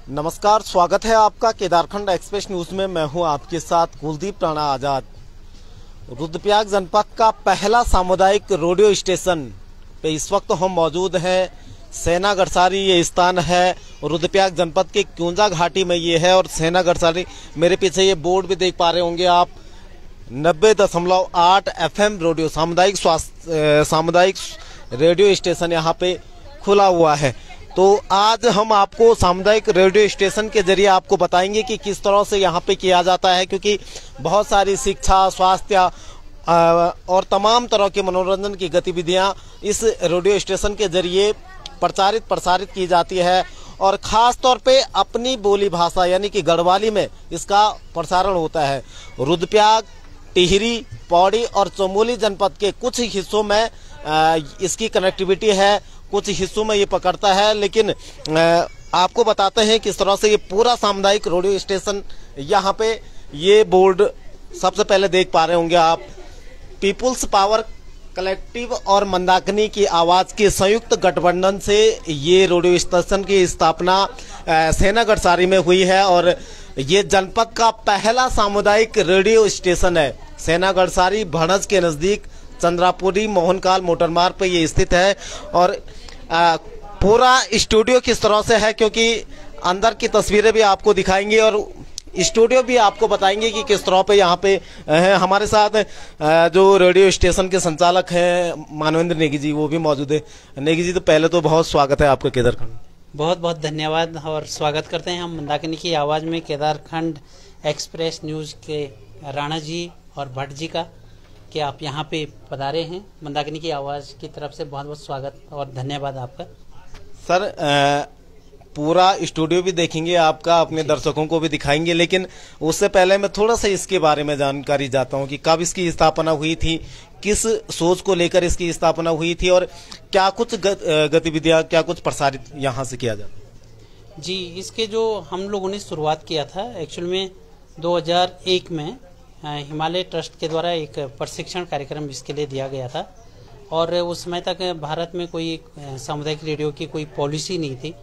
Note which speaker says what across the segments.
Speaker 1: नमस्कार, स्वागत है आपका केदारखंड एक्सप्रेस न्यूज में। मैं हूं आपके साथ कुलदीप राणा आजाद। रुद्रप्रयाग जनपद का पहला सामुदायिक रेडियो स्टेशन पे इस वक्त हम मौजूद हैं। सेना गढ़सारी ये स्थान है। रुद्रप्रयाग जनपद के क्यूंजा घाटी में ये है और सेना गढ़सारी, मेरे पीछे ये बोर्ड भी देख पा रहे होंगे आप, 90.8 FM रेडियो सामुदायिक रेडियो स्टेशन यहाँ पे खुला हुआ है। तो आज हम आपको सामुदायिक रेडियो स्टेशन के जरिए आपको बताएंगे कि किस तरह से यहाँ पे किया जाता है, क्योंकि बहुत सारी शिक्षा, स्वास्थ्य और तमाम तरह के मनोरंजन की गतिविधियाँ इस रेडियो स्टेशन के जरिए प्रसारित की जाती है। और ख़ास तौर पे अपनी बोली भाषा यानी कि गढ़वाली में इसका प्रसारण होता है। रुद्रप्रयाग, टिहरी, पौड़ी और चमोली जनपद के कुछ हिस्सों में इसकी कनेक्टिविटी है, कुछ हिस्सों में ये पकड़ता है। लेकिन आपको बताते हैं किस तरह से ये पूरा सामुदायिक रेडियो स्टेशन, यहाँ पे ये बोर्ड सबसे पहले देख पा रहे होंगे आप, पीपुल्स पावर कलेक्टिव और मंदाकिनी की आवाज के संयुक्त गठबंधन से ये रेडियो स्टेशन की स्थापना सेना गढ़सारी में हुई है। और ये जनपद का पहला सामुदायिक रेडियो स्टेशन है। सेना गढ़सारी भणज के नजदीक चंद्रापुरी मोहनकाल मोटरमार्ग पे ये स्थित है। और पूरा स्टूडियो किस तरह से है, क्योंकि अंदर की तस्वीरें भी आपको दिखाएंगे और स्टूडियो भी आपको बताएंगे कि किस तरह पे यहाँ पे है। हमारे साथ जो रेडियो स्टेशन के संचालक हैं मानवेंद्र नेगी जी, वो भी मौजूद है। नेगी जी, तो पहले तो बहुत स्वागत है आपका केदारखंड।
Speaker 2: बहुत बहुत धन्यवाद और स्वागत करते हैं हम मंदाकिनी की आवाज़ में केदारखंड एक्सप्रेस न्यूज़ के राणा जी और भट्ट जी का, कि आप यहाँ पे पधारे हैं। मंदाकिनी की आवाज़ की तरफ से बहुत बहुत स्वागत और धन्यवाद आपका।
Speaker 1: सर, पूरा स्टूडियो भी देखेंगे आपका, अपने दर्शकों को भी दिखाएंगे, लेकिन उससे पहले मैं थोड़ा सा इसके बारे में जानकारी चाहता हूँ कि कब इसकी स्थापना हुई थी, किस सोच को लेकर इसकी स्थापना हुई थी और क्या कुछ गतिविधियाँ, क्या कुछ प्रसारित यहाँ से किया जाता।
Speaker 2: जी, इसके जो हम लोगों ने शुरुआत किया था एक्चुअल में 2001 में हिमालय ट्रस्ट के द्वारा एक प्रशिक्षण कार्यक्रम इसके लिए दिया गया था। और उस समय तक भारत में कोई सामुदायिक रेडियो की कोई पॉलिसी नहीं थी।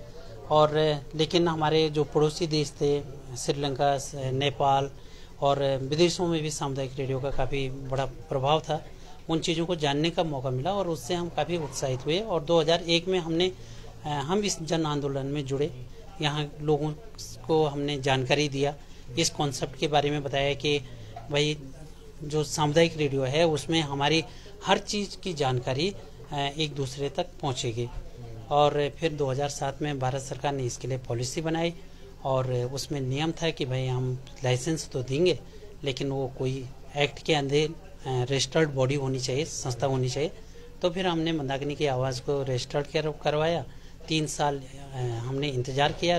Speaker 2: और लेकिन हमारे जो पड़ोसी देश थे, श्रीलंका, नेपाल और विदेशों में भी सामुदायिक रेडियो का काफ़ी बड़ा प्रभाव था। उन चीज़ों को जानने का मौका मिला और उससे हम काफ़ी उत्साहित हुए। और 2001 में हम इस जन आंदोलन में जुड़े। यहाँ लोगों को हमने जानकारी दिया, इस कॉन्सेप्ट के बारे में बताया कि भाई जो सामुदायिक रेडियो है उसमें हमारी हर चीज़ की जानकारी एक दूसरे तक पहुँचेगी। और फिर 2007 में भारत सरकार ने इसके लिए पॉलिसी बनाई और उसमें नियम था कि भाई हम लाइसेंस तो देंगे, लेकिन वो कोई एक्ट के अंदर रजिस्टर्ड बॉडी होनी चाहिए, संस्था होनी चाहिए। तो फिर हमने मंदाकिनी की आवाज़ को रजिस्टर्ड करवाया। 3 साल हमने इंतज़ार किया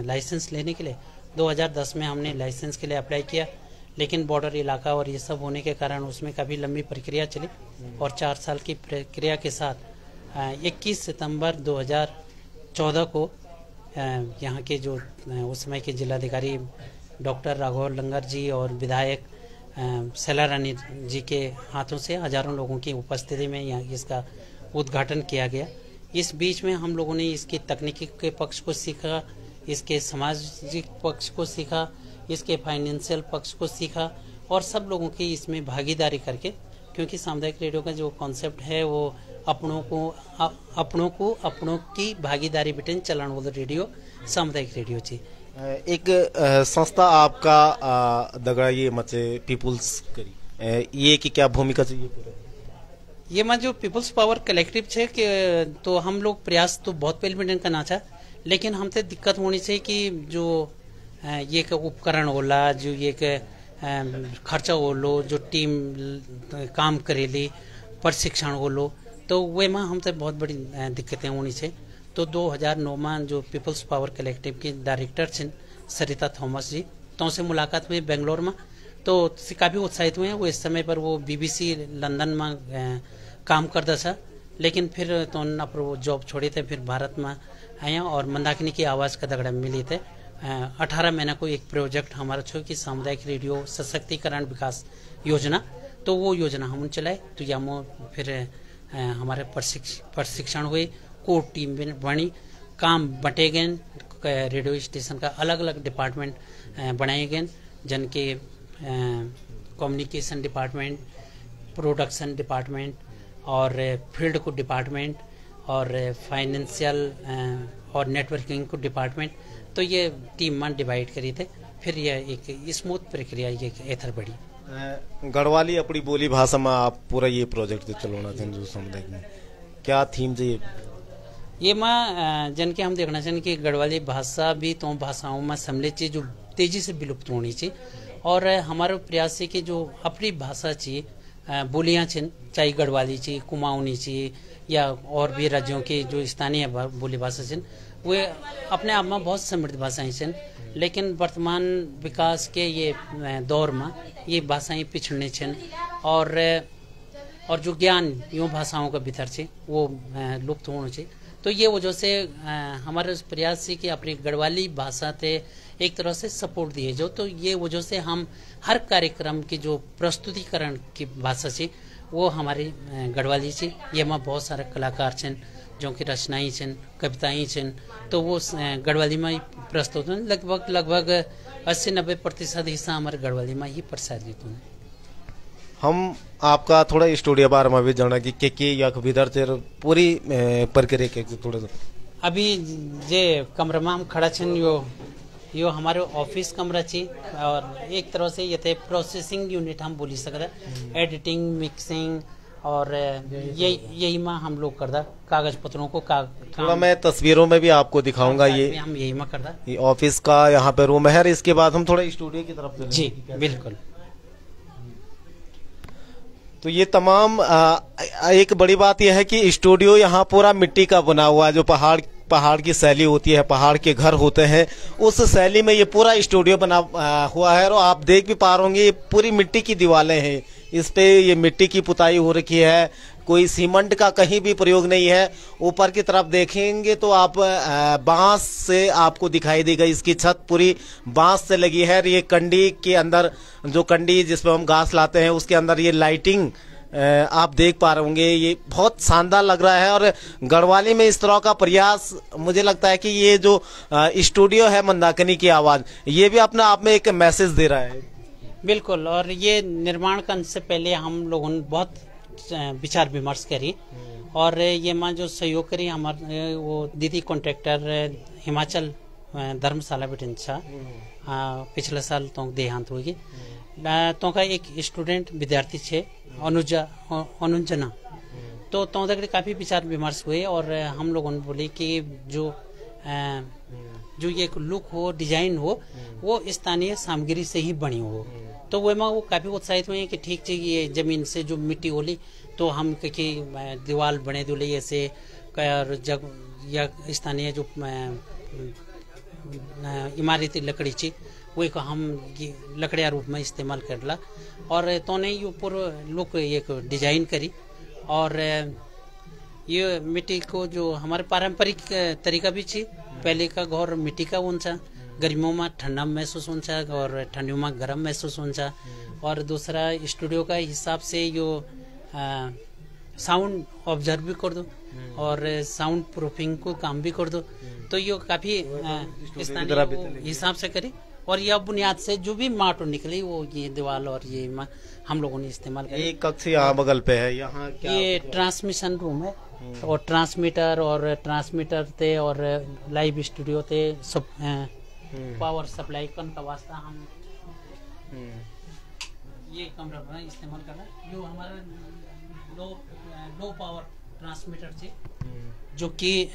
Speaker 2: लाइसेंस लेने के लिए। 2010 में हमने लाइसेंस के लिए अप्लाई किया, लेकिन बॉर्डर इलाका और ये सब होने के कारण उसमें काफ़ी लंबी प्रक्रिया चली। और 4 साल की प्रक्रिया के साथ 21 सितंबर 2014 को यहाँ के जो उस समय के जिलाधिकारी डॉक्टर राघव लंगर जी और विधायक शैला रानी जी के हाथों से हजारों लोगों की उपस्थिति में यहाँ इसका उद्घाटन किया गया। इस बीच में हम लोगों ने इसके तकनीकी के पक्ष को सीखा, इसके सामाजिक पक्ष को सीखा, इसके फाइनेंशियल पक्ष को सीखा और सब लोगों की इसमें भागीदारी करके, क्योंकि सामुदायिक रेडियो का जो कॉन्सेप्ट है वो अपनों की भागीदारी बिटेन चलाने वाला रेडियो सामुदायिक रेडियो थी।
Speaker 1: एक संस्था आपका दगड़ा ये मचे पीपुल्स करी, ये की क्या भूमिका चाहिए?
Speaker 2: ये मैं जो पीपुल्स पावर कलेक्टिव है कि तो हम लोग प्रयास तो बहुत पहले बिटेन करना चाह, लेकिन हमसे दिक्कत होनी चाहिए कि जो ये उपकरण होला, जो ये खर्चा हो लो, जो टीम काम करेली, प्रशिक्षण हो लो, तो वे में हमसे बहुत बड़ी दिक्कतें होनी चाहिए। तो 2009 में जो पीपल्स पावर कलेक्टिव की डायरेक्टर छिन सरिता थॉमस जी, तो उनसे मुलाकात हुई बेंगलोर में। तो काफ़ी उत्साहित हुए हैं। वो इस समय पर वो BBC लंदन में काम करता था, लेकिन फिर तो वो जॉब छोड़े थे, फिर भारत में आए और मंदाकिनी की आवाज़ का दगड़ा मिली थे। 18 महीना को एक प्रोजेक्ट हमारा छो कि सामुदायिक रेडियो सशक्तिकरण विकास योजना, तो वो योजना हम चलाए। तो यहाँ फिर हमारे प्रशिक्षण हुए, कोर टीम बनी, काम बटे गए, रेडियो स्टेशन का अलग अलग डिपार्टमेंट बनाए गए, जन के कम्युनिकेशन डिपार्टमेंट, प्रोडक्शन डिपार्टमेंट और फील्ड को डिपार्टमेंट और फाइनेंशियल और नेटवर्किंग को डिपार्टमेंट। तो ये टीम में डिवाइड करी थे, फिर यह एक स्मूथ प्रक्रिया ये एथर बढ़ी।
Speaker 1: गढ़वाली अपनी बोली भाषा में आप पूरा ये प्रोजेक्ट चलाना चाहिए जो समुदाय में क्या थीम चाहिए
Speaker 2: ये माँ जन के हम देखना चाहिए कि गढ़वाली भाषा भी तो भाषाओं में सम्मिलित चीज जो तेजी से विलुप्त होनी चाहिए, और हमारा प्रयास है कि जो अपनी भाषा चाहिए बोलियाँ चाहिए, चाहे गढ़वाली चाहिए, कुमाऊनी चाहिए या और भी राज्यों की जो स्थानीय बोली भाषा चाहिए, वे अपने आप में बहुत समृद्ध भाषाएं हैं, लेकिन वर्तमान विकास के ये दौर में ये भाषाएं पिछड़ने चाहिए और जो ज्ञान यूँ भाषाओं का भीतर से वो लुप्त होना चाहिए। तो ये वजह से हमारे प्रयास है कि अपनी गढ़वाली भाषा से एक तरह से सपोर्ट दिए जो, तो ये वजह से हम हर कार्यक्रम की जो प्रस्तुतिकरण की भाषा से वो हमारी गढ़वाली से, ये में बहुत सारे कलाकार हैं जो कि रचनाएं हैं, कविताएं हैं, तो वो गढ़वाली में ही प्रस्तुत हैं। लगभग 80-90% हिस्सा हमारे गढ़वाली में ही प्रसारित हैं।
Speaker 1: हम आपका थोड़ा स्टूडियो बारे में भी जाना कि या विधर से पूरी प्रक्रिया के थोड़ा सा
Speaker 2: अभी जे कमरे में हम खड़ा छन यो हमारे ऑफिस कमरा छी, और एक तरह से ये थे प्रोसेसिंग यूनिट हम बोली सकते, एडिटिंग, मिक्सिंग और यही में हम लोग करदा कागज पत्रों को
Speaker 1: थोड़ा मैं तस्वीरों में भी आपको दिखाऊंगा। ये
Speaker 2: हम यही में करदा,
Speaker 1: ये ऑफिस का यहाँ पे रूम है। इसके बाद हम थोड़ा स्टूडियो की तरफ
Speaker 2: जी बिल्कुल।
Speaker 1: तो ये तमाम एक बड़ी बात यह है कि स्टूडियो यहाँ पूरा मिट्टी का बना हुआ है, जो पहाड़ की शैली होती है, पहाड़ के घर होते हैं, उस शैली में ये पूरा स्टूडियो बना हुआ है। और आप देख भी पा रहे होंगे ये पूरी मिट्टी की दीवारें हैं, इस पे ये मिट्टी की पुताई हो रखी है, कोई सीमेंट का कहीं भी प्रयोग नहीं है। ऊपर की तरफ देखेंगे तो आप बांस से आपको दिखाई देगा, इसकी छत पूरी बांस से लगी है। ये कंडी के अंदर जो कंडी जिसपे हम घास लाते हैं उसके अंदर ये लाइटिंग आप देख पा रहे होंगे, ये बहुत शानदार लग रहा है। और गढ़वाली में इस तरह का प्रयास मुझे लगता है कि ये जो स्टूडियो है मंदाकिनी की आवाज, ये भी अपने आप में एक मैसेज दे रहा है।
Speaker 2: बिल्कुल, और ये निर्माण करने से पहले हम लोगों ने बहुत विचार विमर्श करी, और ये माँ जो सहयोग करी हमारे वो दीदी कॉन्ट्रैक्टर हिमाचल धर्मशाला बिटिंसा, पिछले साल तो देहांत हुई तो का एक स्टूडेंट विद्यार्थी छे अनुजना, तो तक काफी विचार विमर्श हुए, और हम लोगों ने बोले कि जो ये लुक हो, डिजाइन हो, वो स्थानीय सामग्री से ही बनी हो। तो वो काफी उत्साहित हुए कि ठीक चाहिए, जमीन से जो मिट्टी होली तो हम कहीं दीवार बने दुले ऐसे जग या स्थानीय जो इमारती लकड़ी ची वही को हम लकड़िया रूप में इस्तेमाल करला, और तो ने ये पूरा लुक एक डिजाइन करी। और ये मिट्टी को जो हमारे पारंपरिक तरीका भी छी, पहले का घर मिट्टी का ऊंचा, गर्मियों में ठंडा महसूस होता और ठंडियों में गर्म महसूस होता। और दूसरा स्टूडियो का हिसाब से यो साउंड ऑब्जर्व भी कर दो और साउंड प्रूफिंग को काम भी कर दो, तो यो काफी हिसाब से करी। और यह बुनियाद से जो भी माटो निकली वो ये दीवार और ये हम लोगों ने इस्तेमाल किया।
Speaker 1: एक कक्ष यहाँ बगल पे है, यहाँ क्या
Speaker 2: ये ट्रांसमिशन रूम है, और ट्रांसमीटर थे और लाइव स्टूडियो थे सब पावर सप्लाई करने का वास्ता हम ये कमरा इस्तेमाल कर रहे हैं। जो हमारा लो पावर ट्रांसमीटर थे जो कि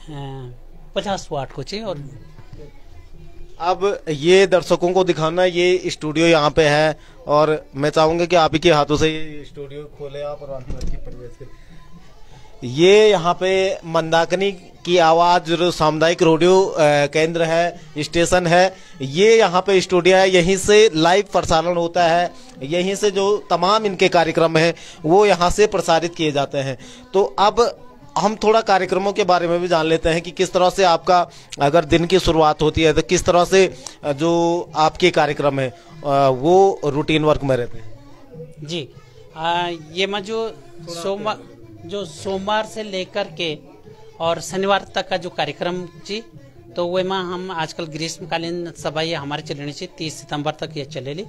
Speaker 2: 50 वाट को चे। और
Speaker 1: अब ये दर्शकों को दिखाना, ये स्टूडियो यहाँ पे है, और मैं चाहूंगा कि आप ही के हाथों से ये स्टूडियो खोले आप और अंदर की प्रवेश करें। ये यहाँ पे मंदाकिनी की आवाज जो सामुदायिक रेडियो केंद्र है, स्टेशन है, ये यहाँ पे स्टूडियो है, यहीं से लाइव प्रसारण होता है, यहीं से जो तमाम इनके कार्यक्रम है वो यहाँ से प्रसारित किए जाते हैं। तो अब हम थोड़ा कार्यक्रमों के बारे में भी जान लेते हैं कि किस तरह से आपका अगर दिन की शुरुआत होती है तो किस तरह से जो आपके कार्यक्रम है वो रूटीन वर्क में रहते हैं।
Speaker 2: जी ये मैं जो सोमवार से लेकर के और शनिवार तक का जो कार्यक्रम जी, तो वे में हम आजकल ग्रीष्मकालीन सभा ये हमारे चलनी चाहिए 30 सितंबर तक ये चलेली।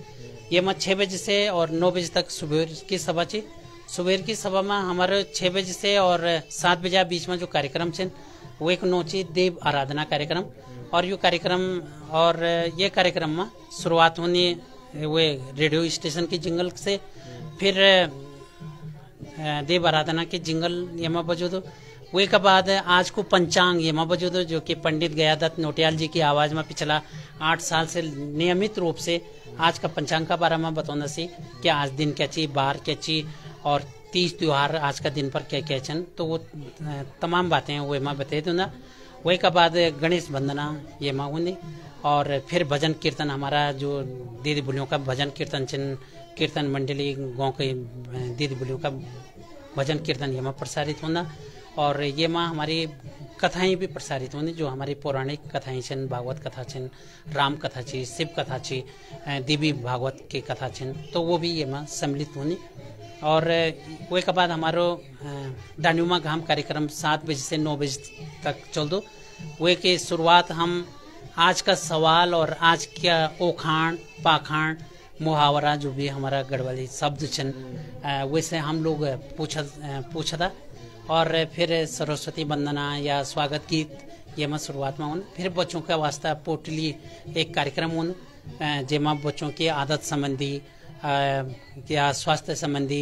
Speaker 2: ये में 6 बजे से और 9 बजे तक सुबह की सभा थी। सुबह की सभा में हमारे 6 बजे से और 7 बजे बीच में जो कार्यक्रम छे वो एक नोची देव आराधना कार्यक्रम। और ये कार्यक्रम में शुरुआत होनी वे रेडियो स्टेशन की जिंगल से, फिर देव आराधना के जिंगल ये में बजो दो। वे के बाद आज को पंचांग ये में बजो दो, जो कि पंडित गयादत्त नोटियाल जी की आवाज में पिछला 8 साल से नियमित रूप से आज का पंचांग का बारे में बताना सी कि आज दिन क्या चाहिए, बार क्या चाहिए और 30 त्योहार आज का दिन पर क्या क्या चन, तो वो तमाम बातें वे में बता दो ना। वही के बाद गणेश वंदना ये माँ होनी, और फिर भजन कीर्तन हमारा जो दीदी बुलियों का भजन कीर्तन चिन्ह कीर्तन मंडली गांव के दीदी बुलियों का भजन कीर्तन ये माँ प्रसारित होना। और ये माँ हमारी कथाएं भी प्रसारित होनी, जो हमारी पौराणिक कथाएं छिन, भागवत कथा छिन, राम कथा छी, शिव कथा छी, देवी भागवत की कथा छिन, तो वो भी ये माँ सम्मिलित होनी। और वे के बाद हमारो दांडुमा घाम कार्यक्रम 7 बजे से 9 बजे तक चल दो। वे के शुरुआत हम आज का सवाल और आज क्या ओखाण पाखाण मुहावरा जो भी हमारा गढ़वाली शब्द छन वैसे हम लोग पूछा था। और फिर सरस्वती वंदना या स्वागत गीत ये में शुरुआत में होने। फिर बच्चों का वास्ता पोटली एक कार्यक्रम होने, जेमा बच्चों की आदत संबंधी या स्वास्थ्य संबंधी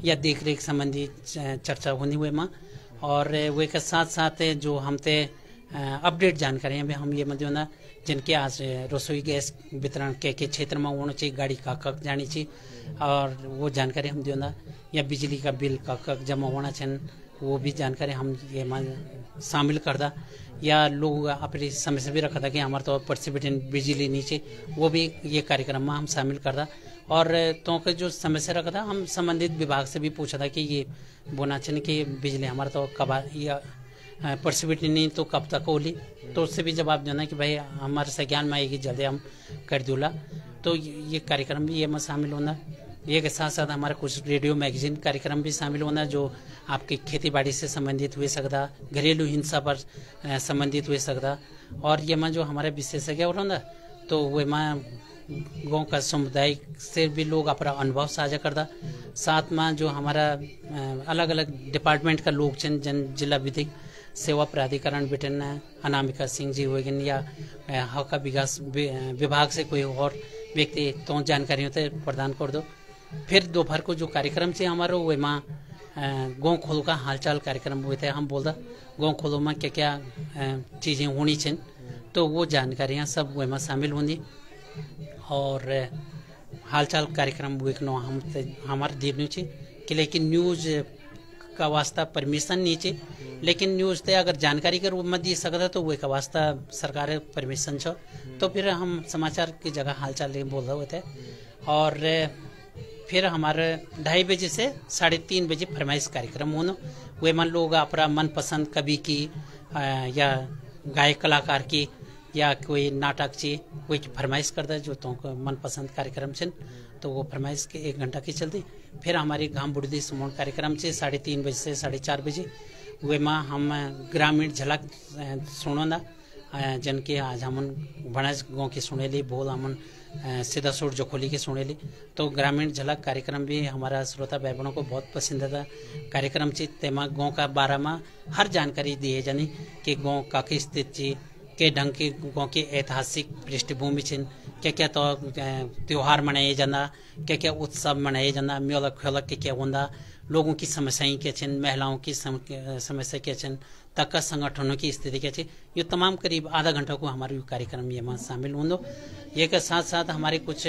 Speaker 2: या देख रेख संबंधी चर्चा होनी हुए माँ। और वे के साथ साथ जो हमते अपडेट जानकारी भी हम ये मध्य ना, जिनके आज रसोई गैस वितरण के क्षेत्र में होना चाहिए, गाड़ी का कक जानी चाहिए, और वो जानकारी हम देना, या बिजली का बिल का कक जमा होना चाहिए वो भी जानकारी हम ये शामिल कर दा। या लोग अपनी समस्या भी रखा था कि हमारे तो पर्सिपिटेंट बिजली नीचे, वो भी ये कार्यक्रम में हम शामिल कर दा। और तो के जो समस्या रखा था हम संबंधित विभाग से भी पूछा था कि ये बोना चाहिए कि बिजली हमारा तो कब या पर्सिपिटेंट नहीं तो कब तक होली, तो उससे भी जवाब देना कि भाई हमारे संज्ञान में आएगी जल्दी हम कर दूला। तो ये कार्यक्रम भी ये में शामिल होना। ये के साथ साथ हमारा कुछ रेडियो मैगजीन कार्यक्रम भी शामिल होना, जो आपकी खेती बाड़ी से संबंधित हुए सकता, घरेलू हिंसा पर संबंधित हुए सकता। और ये में जो हमारे विशेषज्ञ हो ना, तो वे में गाँव का समुदाय से भी लोग अपना अनुभव साझा करता। साथ में जो हमारा अलग अलग डिपार्टमेंट का लोग चन जन जिला विधिक सेवा प्राधिकरण बेटन अनामिका सिंह जी हो गए, या हक विकास विभाग से कोई और व्यक्ति तो जानकारी होते प्रदान कर दो। फिर दोपहर को जो कार्यक्रम से हमारा वे माँ गाँव खोलो का हालचाल कार्यक्रम हुए थे। हम बोलता गाँव खोलो में क्या क्या चीज़ें होनी चाहिए, तो वो जानकारियाँ सब वे में शामिल होनी। और हालचाल कार्यक्रम वो एक हम हमारे देने चाहिए कि, लेकिन न्यूज़ का वास्ता परमिशन नहीं चाहिए, लेकिन न्यूज़ ते अगर जानकारी के रूप में दी सकता तो वो का वास्ता सरकार परमिशन छो, तो फिर हम समाचार की जगह हालचाल बोल रहे थे। और फिर हमारे 2:30 बजे से 3:30 बजे फरमाइश कार्यक्रम होना। वे मन लोग अपना मनपसंद कवि की या गायक कलाकार की या कोई नाटक ची कोई फरमाइश करता है, जो तो मनपसंद कार्यक्रम से, तो वो फरमाइश के 1 घंटा की चलती। फिर हमारी घाम बुढ़दी समूह कार्यक्रम से 3:30 बजे से 4:30 बजे वे माँ हम ग्रामीण झलक सुनो ना, जन के आज हम भणज गाँव की सुनेली, बोल हमन सीधा सुर जोखोली की सुनेली। तो ग्रामीण झलक कार्यक्रम भी हमारा श्रोता भाई बहनों को बहुत पसंदीदा कार्यक्रम थी। तेमा गाँव का बारे में हर जानकारी दी है, जानी कि गाँव काकी स्थित थी, के ढंग के गाँव की ऐतिहासिक पृष्ठभूमि छिन, क्या क्या तो त्योहार मनाए जाना, क्या क्या उत्सव मनाए जाना, मेला खेल के क्या होंदा, लोगों की समस्याएं क्या छिन, महिलाओं की समस्या क्या छिन, तक का संगठनों की स्थिति क्या थी, ये तमाम करीब आधा घंटा को हमारे कार्यक्रम ये में शामिल होंगे। ये के साथ साथ हमारे कुछ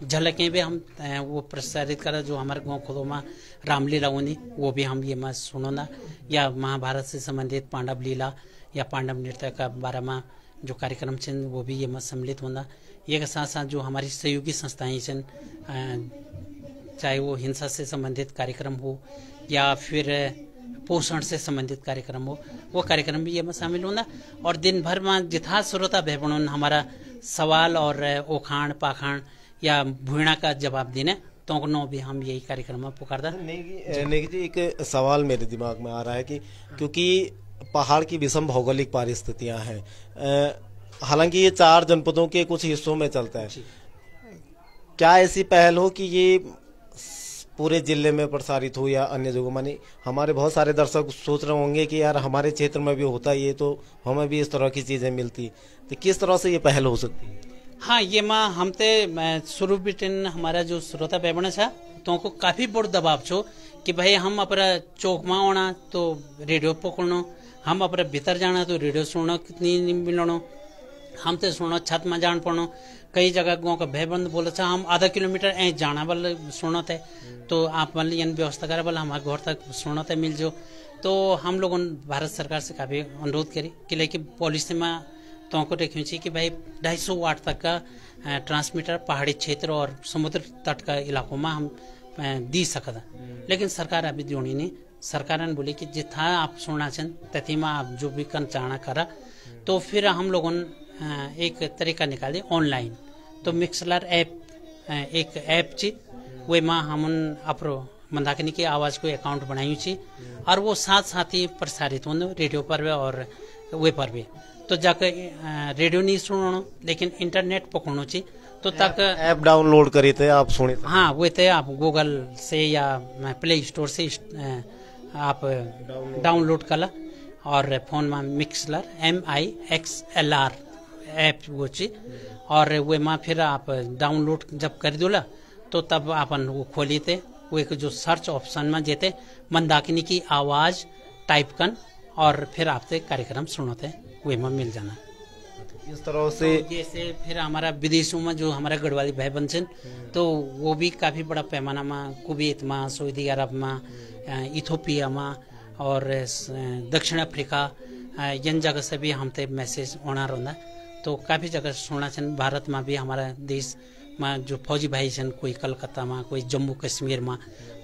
Speaker 2: झलकें भी हम वो प्रसारित करा, जो हमारे गाँव खोलो में रामलीला होनी वो भी हम ये में सुनोना, या महाभारत से संबंधित पांडव लीला या पांडव नृत्य का बारे में जो कार्यक्रम छिन वो भी ये में सम्मिलित होना। ये के साथ साथ जो हमारी सहयोगी संस्थाएं छिन, चाहे वो हिंसा से संबंधित कार्यक्रम हो या फिर पोषण से संबंधित कार्यक्रम हो, वो कार्यक्रम भी ये में शामिल होना। और दिन भर में जिथा श्रोता भैबण हमारा सवाल और ओखाण पाखाण या भूणा का जवाब देने, तो नो भी हम यही कार्यक्रम में पुकारता।
Speaker 1: नेगी जी, एक सवाल मेरे दिमाग में आ रहा है कि क्योंकि पहाड़ की विषम भौगोलिक परिस्थितियां हैं। हालांकि ये 4 जनपदों के कुछ हिस्सों में चलता है, क्या ऐसी पहल हो कि ये पूरे जिले में प्रसारित हो या अन्य जगहों? मानी हमारे बहुत सारे दर्शक सोच रहे होंगे कि यार हमारे क्षेत्र में भी होता है ये, तो हमें भी इस तरह की चीजें मिलती, तो किस तरह से ये पहल हो सकती है?
Speaker 2: हाँ, ये माँ हम ते शुरू बिटिन हमारा जो श्रोता पैबण था तो को काफी बड़ दबाव छो कि भाई हम अपना चौक में आना तो रेडियो पकड़नो, हम अपने भीतर जाना तो रेडियो सुनना कितनी मिलनो, हम तो सुनो छत में जान पड़ो। कई जगह गाँव का भयबंद बोले था हम आधा किलोमीटर ऐ जाना वाले सुनो थे, तो आप मान ली व्यवस्था करे वाला हमारे घर तक सुनो थे मिल जो। तो हम लोगों ने भारत सरकार से काफी अनुरोध करी कि लेकिन पॉलिसी में तो को देखी चाहिए कि भाई 250 वाट तक का ट्रांसमीटर पहाड़ी क्षेत्र और समुद्र तट का इलाकों में हम दी सकता, लेकिन सरकार अभी जोड़ी नहीं। सरकार ने बोली कि जितना आप सुनना चाहें तथी में आप जो भी कर चाहना करा। तो फिर हम लोगों ने एक तरीका निकाले ऑनलाइन, तो मिक्सलर ऐप एक ऐप ची वे में हम अपरो मंदाकिनी की आवाज को अकाउंट बनाई छी और वो साथ साथ ही प्रसारित हो रेडियो पर भी और वे पर भी। तो जाकर रेडियो नहीं सुनो लेकिन इंटरनेट पकड़ो ची, तो तक
Speaker 1: ऐप डाउनलोड करे थे आप सुने?
Speaker 2: हाँ, वे थे आप गूगल से या प्ले स्टोर से आप डाउनलोड कला और फोन में मिक्सलर MIXLR ऐप वो ची, और वे में फिर आप डाउनलोड जब कर दोला तो तब अपन वो खोली थे, वो एक जो सर्च ऑप्शन में जेते मंदाकिनी की आवाज टाइप कन और फिर आपसे कार्यक्रम सुनोते वे में मिल जाना।
Speaker 1: इस तरह से
Speaker 2: तो जैसे फिर हमारा विदेशों में जो हमारा गढ़वाली भाई बन तो वो भी काफी बड़ा पैमाना में कुवैत में, सऊदी अरब में, इथोपिया में और दक्षिण अफ्रीका इन जगह से भी हम ते मैसेज होना रहना। तो काफी जगह सुनना चाहिए। भारत में भी हमारा देश में जो फौजी भाई छन, कोई कलकत्ता में, कोई जम्मू कश्मीर में,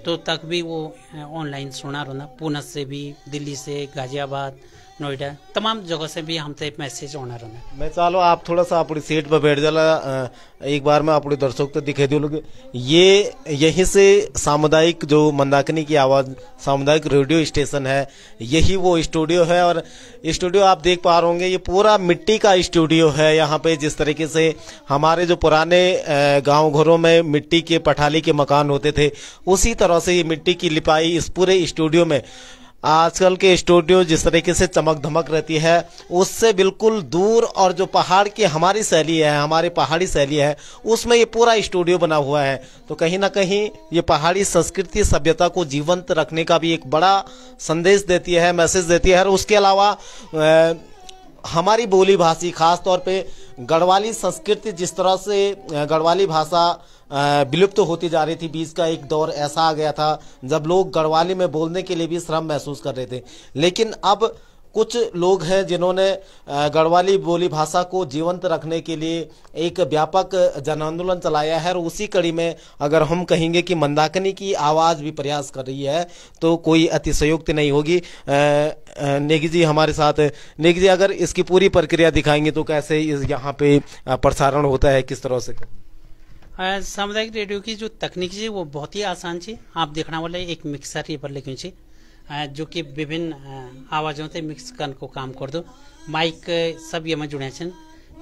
Speaker 2: तो तक भी वो ऑनलाइन सुना रहना। पुणे से भी, दिल्ली से, गाजियाबाद, नोएडा, तमाम जगह से भी हमसे मैसेज होना रहना।
Speaker 1: मैं चालो आप थोड़ा सा अपनी सीट पर बैठ जाला, एक बार मैं अपने दर्शक तो दिखाई दो लोग, ये यहीं से सामुदायिक जो मंदाकिनी की आवाज सामुदायिक रेडियो स्टेशन है, यही वो स्टूडियो है। और स्टूडियो आप देख पा रहे होंगे ये पूरा मिट्टी का स्टूडियो है। यहाँ पे जिस तरीके से हमारे जो पुराने गांव घरों में मिट्टी के पठाली के मकान होते थे, उसी तरह से ये मिट्टी की लिपाई इस पूरे स्टूडियो में। आजकल के स्टूडियो जिस तरीके से चमक धमक रहती है उससे बिल्कुल दूर, और जो पहाड़ की हमारी शैली है, हमारी पहाड़ी शैली है, उसमें ये पूरा स्टूडियो बना हुआ है। तो कहीं ना कहीं ये पहाड़ी संस्कृति सभ्यता को जीवंत रखने का भी एक बड़ा संदेश देती है, मैसेज देती है। और उसके अलावा हमारी बोली भाषी, खास तौर पे गढ़वाली संस्कृति, जिस तरह से गढ़वाली भाषा विलुप्त होती जा रही थी, बीच का एक दौर ऐसा आ गया था जब लोग गढ़वाली में बोलने के लिए भी शर्म महसूस कर रहे थे। लेकिन अब कुछ लोग हैं जिन्होंने गढ़वाली बोली भाषा को जीवंत रखने के लिए एक व्यापक जन आंदोलन चलाया है। और उसी कड़ी में अगर हम कहेंगे कि मंदाकिनी की आवाज भी प्रयास कर रही है तो कोई अतिशयोक्ति नहीं होगी। नेगी जी हमारे साथ। नेगी जी, अगर इसकी पूरी प्रक्रिया दिखाएंगे तो कैसे यहाँ पे प्रसारण होता है, किस तरह से?
Speaker 2: सामुदायिक रेडियो की जो तकनीक है वो बहुत ही आसान है। आप देखना वाले एक मिक्सर ये पर लेकिन जो कि विभिन्न आवाजों से मिक्स करने को काम कर दो। माइक सब ये में जुड़े छन,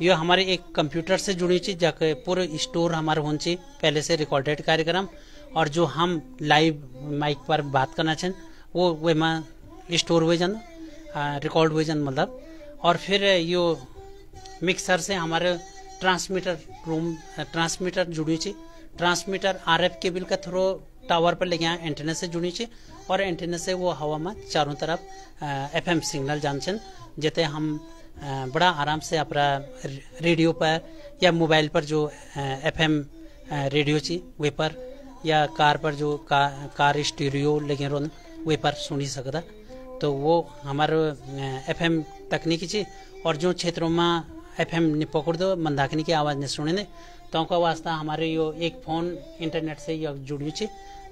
Speaker 2: ये हमारे एक कंप्यूटर से जुड़ी चीज जाके पूरे स्टोर हमारे होने चाहिए पहले से रिकॉर्डेड कार्यक्रम, और जो हम लाइव माइक पर बात करना छन वो वे में स्टोर हुए जान, रिकॉर्ड हुए जान मतलब। और फिर यो मिक्सर से हमारे ट्रांसमीटर जुड़ी थी। ट्रांसमीटर RF केबल का थ्रू टावर पर लेके यहाँ एंटेना से जुड़ी थी, और एंटेना से वो हवा में चारों तरफ FM सिग्नल जानछन, जेते हम बड़ा आराम से अपना रेडियो पर या मोबाइल पर जो FM रेडियो ची वे पर, या कार पर जो कार स्टीरियो लगे रोन वे पर सुनी सकता। तो वो हमारे FM तकनीकी ची। और जो क्षेत्रों में FM ने पकड़ दो मंदाकिनी की आवाज ने सुने ने, तो का वास्ता हमारे यो एक फोन इंटरनेट से जुड़ी छी,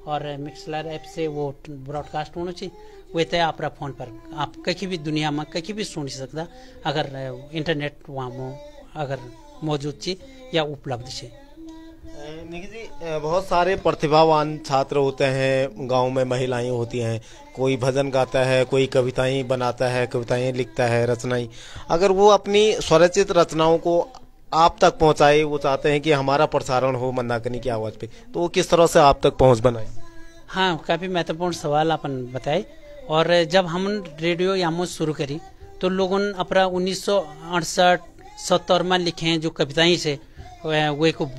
Speaker 2: और मिक्सलर ऐप से वो ब्रॉडकास्ट होना छी। वे तो अपना फोन पर आप कहीं भी दुनिया में कहीं भी सुन सकता अगर इंटरनेट वहाँ अगर मौजूद छी या उपलब्ध छी।
Speaker 1: निखिल जी, बहुत सारे प्रतिभावान छात्र होते हैं, गांव में महिलाएं होती हैं, कोई भजन गाता है, कोई कविताएं बनाता है, कविताएं लिखता है, रचनाएं। अगर वो अपनी स्वरचित रचनाओं को आप तक पहुंचाए, वो चाहते हैं कि हमारा प्रसारण हो मंदाकिनी की आवाज पे, तो वो किस तरह से आप तक पहुंच बनाए?
Speaker 2: हाँ, काफी महत्वपूर्ण सवाल अपन बताए। और जब हम रेडियो यामो शुरू करी तो लोगों ने अपना 1968-70 में लिखे जो कविताएं से वो को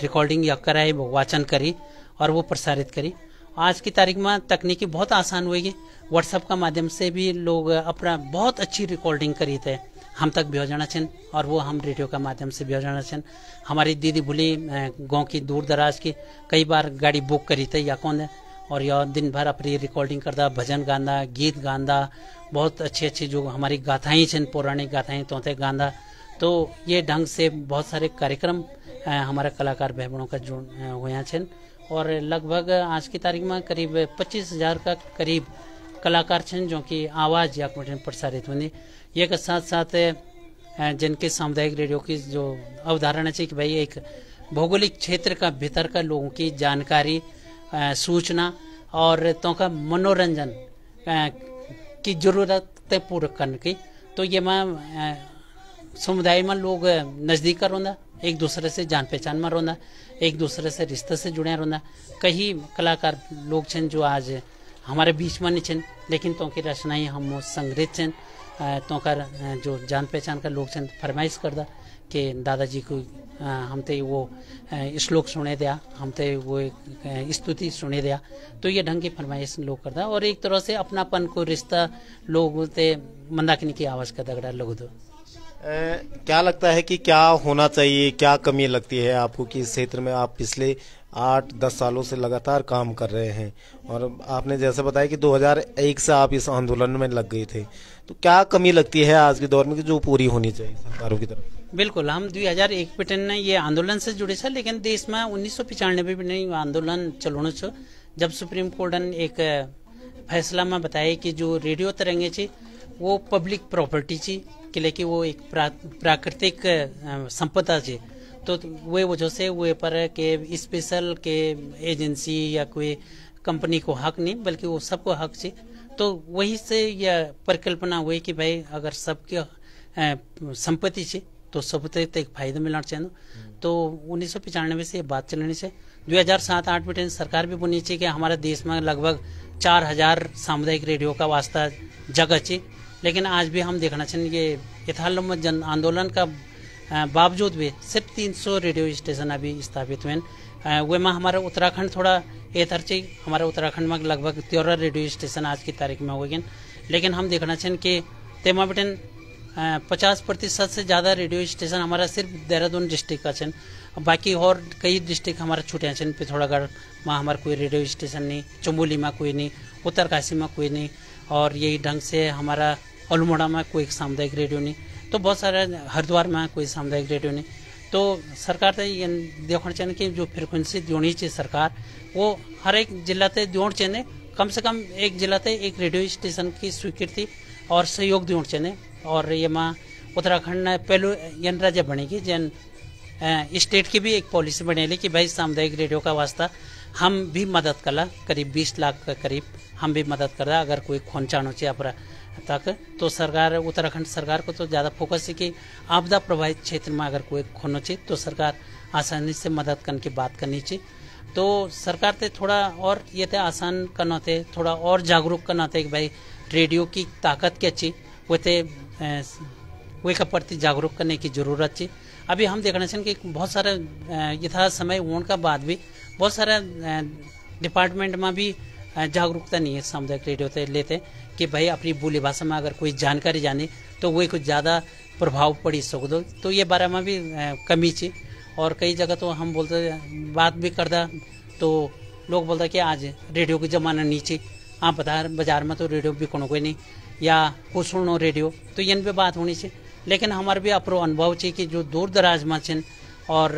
Speaker 2: रिकॉर्डिंग या कराई, वो वाचन करी और वो प्रसारित करी। आज की तारीख में तकनीकी बहुत आसान हुएगी, व्हाट्सएप का माध्यम से भी लोग अपना बहुत अच्छी रिकॉर्डिंग करी थे, हम तक भी हो जाना चाहिए और वो हम रेडियो का माध्यम से भी हो जाना चाहिए। हमारी दीदी भूली गांव की दूर दराज की कई बार गाड़ी बुक करी थे या कौन है, और यह दिन भर अपनी रिकॉर्डिंग करता, भजन गांदा, गीत गांदा, बहुत अच्छी जो हमारी गाथाएं छन, पौराणिक गाथाएं तोते गांदा। तो ये ढंग से बहुत सारे कार्यक्रम हमारे कलाकार भाई बहनों का जुड़ हुआ छन। और लगभग आज की तारीख में करीब 25,000 का करीब कलाकार छन जो कि आवाज या प्रसारित होने। ये के साथ साथ जिनके सामुदायिक रेडियो की जो अवधारणा है कि भाई एक भौगोलिक क्षेत्र का भीतर का लोगों की जानकारी, सूचना और तो का मनोरंजन की जरूरत पूर्ण करने की, तो ये मैं समुदाय में लोग नजदीक का रोंदा, एक दूसरे से जान पहचान में रोंदा, एक दूसरे से रिश्ते से जुड़े रोंदा। कई कलाकार लोग छन जो आज हमारे बीच में नहीं छन, लेकिन तो की रचनाएं हम संग्रहित छन। तो का जो जान पहचान का लोग छन फरमाइश करदा कि दादाजी को हम ते वो श्लोक सुने दिया, हम ते वो स्तुति सुने दिया। तो ये ढंग की फरमाइश लोग करदा और एक तरह से अपनापन को रिश्ता लोग ते मंदाकिनी की आवाज का दगड़ा लोग दो।
Speaker 1: क्या लगता है कि क्या होना चाहिए, क्या कमी लगती है आपको कि इस क्षेत्र में आप पिछले 8-10 सालों से लगातार काम कर रहे हैं, और आपने जैसे बताया कि 2001 से आप इस आंदोलन में लग गए थे, तो क्या कमी लगती है आज के दौर में कि जो पूरी होनी चाहिए सरकारों की तरफ?
Speaker 2: बिल्कुल, हम 2001 पिटन ये आंदोलन से जुड़े छे, लेकिन देश में 1995 भी नहीं आंदोलन चलोनो छो, जब सुप्रीम कोर्ट ने एक फैसला में बताया कि जो रेडियो तरंगे छे वो पब्लिक प्रॉपर्टी छे, कि लेकिन वो एक प्राकृतिक संपदा छे। तो वे वजह से वे पर के स्पेशल के एजेंसी या कोई कंपनी को हक नहीं, बल्कि वो सबको हक छे। तो वही से यह परिकल्पना हुई कि भाई अगर सबके संपत्ति छे तो सबको एक फायदा मिलना चाहिए। तो 1995 से ये बात चलनी से 2007-8 में सरकार भी बनी चाहिए कि हमारे देश में लगभग 4,000 सामुदायिक रेडियो का वास्ता जगह चाहिए। लेकिन आज भी हम देखना चाहिए ये यथालंब जन आंदोलन का बावजूद भी सिर्फ 300 रेडियो स्टेशन अभी स्थापित हुए। वे में हमारा उत्तराखंड थोड़ा एथर चाहिए, हमारे उत्तराखंड में लगभग 13 रेडियो स्टेशन आज की तारीख में हो गए। लेकिन हम देखना चाहिए कि तेमा बेटन 50% से ज़्यादा रेडियो स्टेशन हमारा सिर्फ देहरादून डिस्ट्रिक्ट का छन, बाकी और कई डिस्ट्रिक्ट हमारा छूटे छन। पिथौरागढ़ में हमारा कोई रेडियो स्टेशन नहीं, चमोली में कोई नहीं, उत्तरकाशी में कोई नहीं, और यही ढंग से हमारा अल्मोड़ा में कोई सामुदायिक रेडियो नहीं। तो बहुत सारे हरिद्वार में कोई सामुदायिक रेडियो नहीं। तो सरकार तो ये देखना चाहिए कि जो फ्रिक्वेंसी देनी चाहिए सरकार, वो हर एक जिला से देना चाहिए, कम से कम एक जिला से एक रेडियो स्टेशन की स्वीकृति और सहयोग देना चाहिए। और ये माँ उत्तराखंड पहले यन राज्य बनेगी जन स्टेट की भी एक पॉलिसी बनेगी कि भाई सामुदायिक रेडियो का वास्ता हम भी मदद कला, करीब 20 लाख के करीब हम भी मदद करा अगर कोई खोन चाणो चाहिए अपना तक। तो सरकार, उत्तराखंड सरकार को तो ज़्यादा फोकस है कि आपदा प्रभावित क्षेत्र में अगर कोई खोना चाहिए तो सरकार आसानी से मदद करने की बात करनी चाहिए। तो सरकार ते थोड़ा और ये थे आसान करना थे, थोड़ा और जागरूक करना थे कि भाई रेडियो की ताकत क्या चाहिए, वो थे वे का प्रति जागरूक करने की जरूरत थी। अभी हम देखना चाहिए कि बहुत सारे यथा समय होने का बाद भी बहुत सारे डिपार्टमेंट में भी जागरूकता नहीं है सामुदायिक रेडियो से लेते कि भाई अपनी बोली भाषा में अगर कोई जानकारी जाने तो वही कुछ ज़्यादा प्रभाव पड़ी सको। तो ये बारे में भी कमी थी। और कई जगह तो हम बोलते बात भी करता तो लोग बोलता कि आज रेडियो की जमाना नीचे, आप बता बाजार में तो रेडियो भी कोई नहीं या कुछ सुनो रेडियो, तो इन पे बात होनी चाहिए। लेकिन हमारे भी अपरो अनुभव चाहिए कि जो दूर दराज में छन और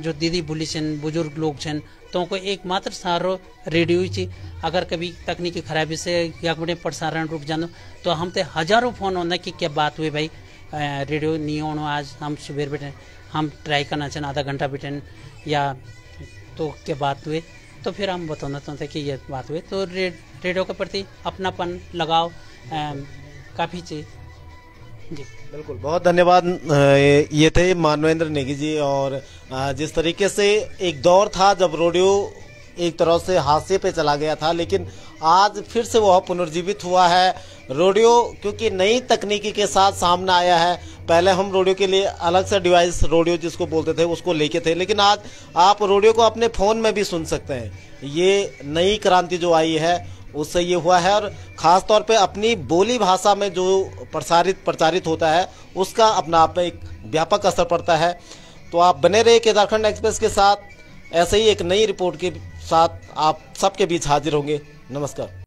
Speaker 2: जो दीदी भूली छन, बुजुर्ग लोग छन, तो उनको एकमात्र सहारो रेडियो ही चाहिए। अगर कभी तकनीकी खराबी से या बड़े प्रसारण रुक जानो तो हम ते हजारों फोन होना कि क्या बात हुई भाई, रेडियो नहीं होना आज, हम सुबह बैठे हम ट्राई करना चाहिए आधा घंटा बैठे या तो क्या बात हुई, तो फिर हम बताना चाहते कि ये बात हुई। तो रेडियो के प्रति अपनापन लगाव काफ़ी चाहिए जी।
Speaker 1: बिल्कुल, बहुत धन्यवाद। ये थे मानवेंद्र नेगी जी। और जिस तरीके से एक दौर था जब रेडियो एक तरह से हाशिए पे चला गया था, लेकिन आज फिर से वह पुनर्जीवित हुआ है। रेडियो क्योंकि नई तकनीकी के साथ सामने आया है। पहले हम रेडियो के लिए अलग से डिवाइस, रेडियो जिसको बोलते थे, उसको लेके थे, लेकिन आज आप रेडियो को अपने फ़ोन में भी सुन सकते हैं। ये नई क्रांति जो आई है उससे ये हुआ है। और ख़ास तौर पे अपनी बोली भाषा में जो प्रचारित होता है उसका अपना आप में एक व्यापक असर पड़ता है। तो आप बने रहे केदारखंड एक्सप्रेस के साथ, ऐसे ही एक नई रिपोर्ट के साथ आप सबके बीच हाजिर होंगे। नमस्कार।